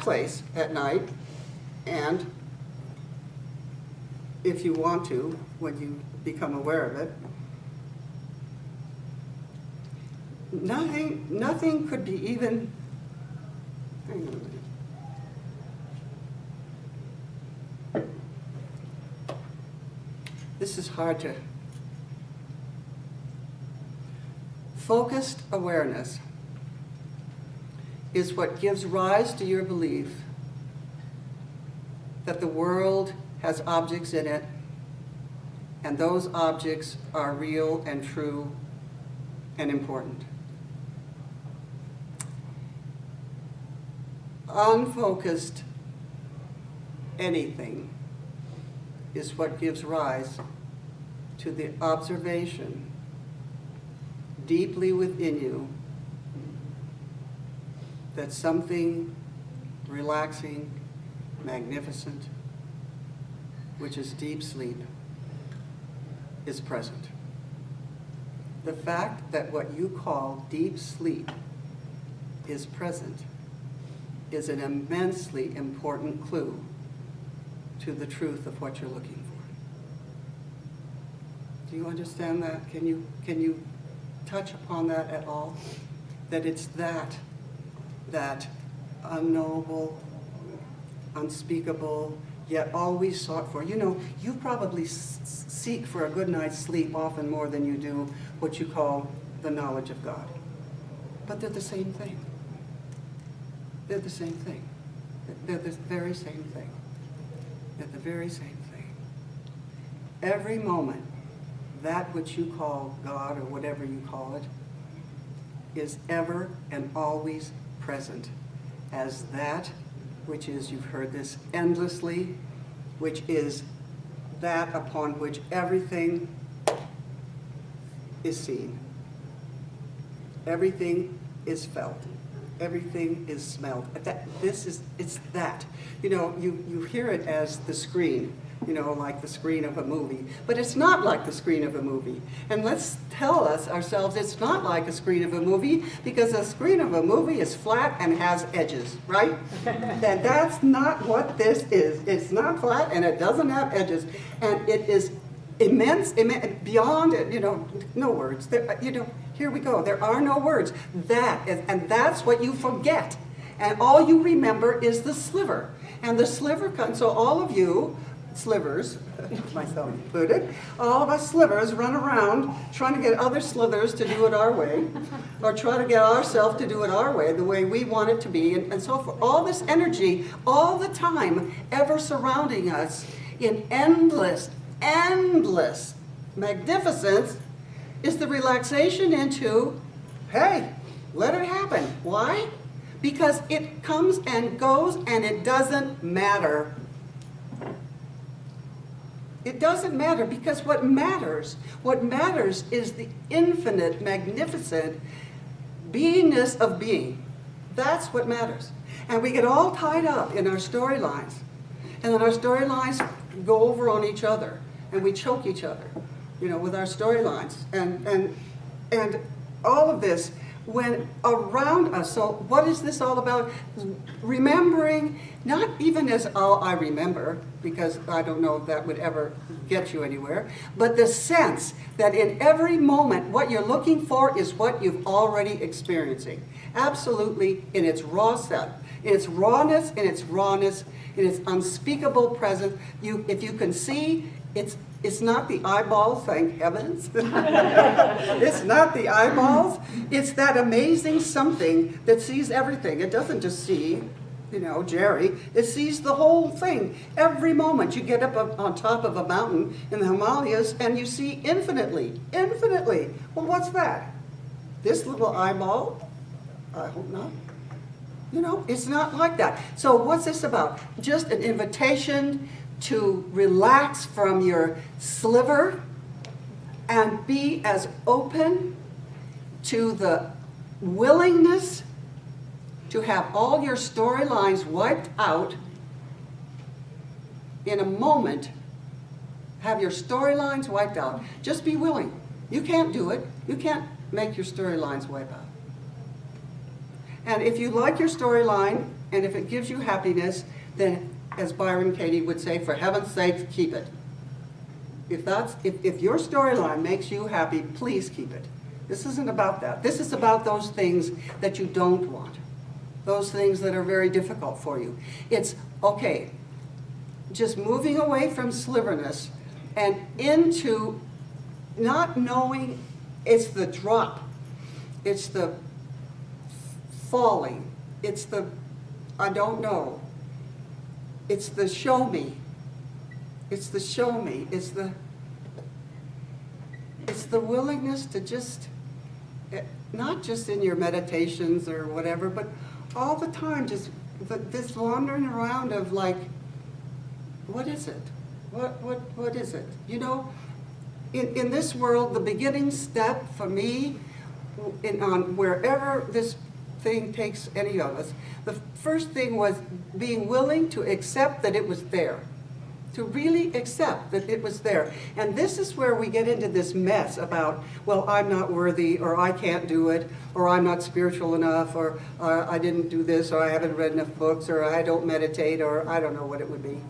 place at night, and if you want to, when you become aware of it, nothing could be even, hang on a minute. This is hard to, focused awareness is what gives rise to your belief that the world has objects in it, and those objects are real and true and important. Unfocused anything is what gives rise to the observation deeply within you that something relaxing, magnificent, which is deep sleep, is present. The fact that what you call deep sleep is present is an immensely important clue to the truth of what you're looking for. Do you understand that? Can you touch upon that at all? That it's that unknowable, unspeakable, yet always sought for. You know, you probably seek for a good night's sleep often more than you do what you call the knowledge of God. But they're the same thing. They're the same thing. They're the very same thing. They're the very same thing. Every moment, that which you call God or whatever you call it is ever and always present as that which is, you've heard this endlessly, which is that upon which everything is seen. Everything is felt. Everything is smelled. It's that. You know, you hear it as the screen, you know, like the screen of a movie. But it's not like the screen of a movie. And let's tell ourselves it's not like a screen of a movie, because a screen of a movie is flat and has edges, right? And that's not what this is. It's not flat and it doesn't have edges. And it is immense, beyond it, you know, no words. There, you know, here we go. There are no words. And that's what you forget. And all you remember is the sliver. And the sliver comes, so all of you, slivers, myself included, all of us slivers run around trying to get other slithers to do it our way, or try to get ourselves to do it our way, the way we want it to be, and so forth. All this energy, all the time, ever surrounding us in endless magnificence, is the relaxation into, hey, let it happen. Why? Because it comes and goes and it doesn't matter. It doesn't matter, because what matters is the infinite, magnificent beingness of being. That's what matters. And we get all tied up in our storylines. And then our storylines go over on each other. And we choke each other, you know, with our storylines. And all of this, when around us, so what is this all about? Remembering, not even as all I remember, because I don't know if that would ever get you anywhere, but the sense that in every moment what you're looking for is what you've already experiencing. Absolutely in its raw self, in its rawness, in its unspeakable presence. If you can see, it's not the eyeballs, thank heavens. It's not the eyeballs. It's that amazing something that sees everything. It doesn't just see, you know, Jerry. It sees the whole thing. Every moment you get up on top of a mountain in the Himalayas and you see infinitely. Well, what's that? This little eyeball? I hope not. You know, it's not like that. So what's this about? Just an invitation to relax from your sliver and be as open to the willingness to have all your storylines wiped out in a moment. Have your storylines wiped out. Just be willing. You can't do it. You can't make your storylines wipe out. And if you like your storyline And if it gives you happiness, then as Byron Katie would say, for heaven's sake, keep it. If your storyline makes you happy, please keep it. This isn't about that. This is about those things that you don't want. Those things that are very difficult for you. It's, okay, just moving away from sliverness and into not knowing. It's the drop. It's the falling. It's the, I don't know. It's the show me. It's the show me. It's the willingness to just, not just in your meditations or whatever, but all the time, just this wandering around of like, what is it? What is it? You know, in this world, the beginning step for me, on wherever this thing takes any of us, the first thing was being willing to accept that it was there. To really accept that it was there. And this is where we get into this mess about, well, I'm not worthy, or I can't do it, or I'm not spiritual enough, or I didn't do this, or I haven't read enough books, or I don't meditate, or I don't know what it would be.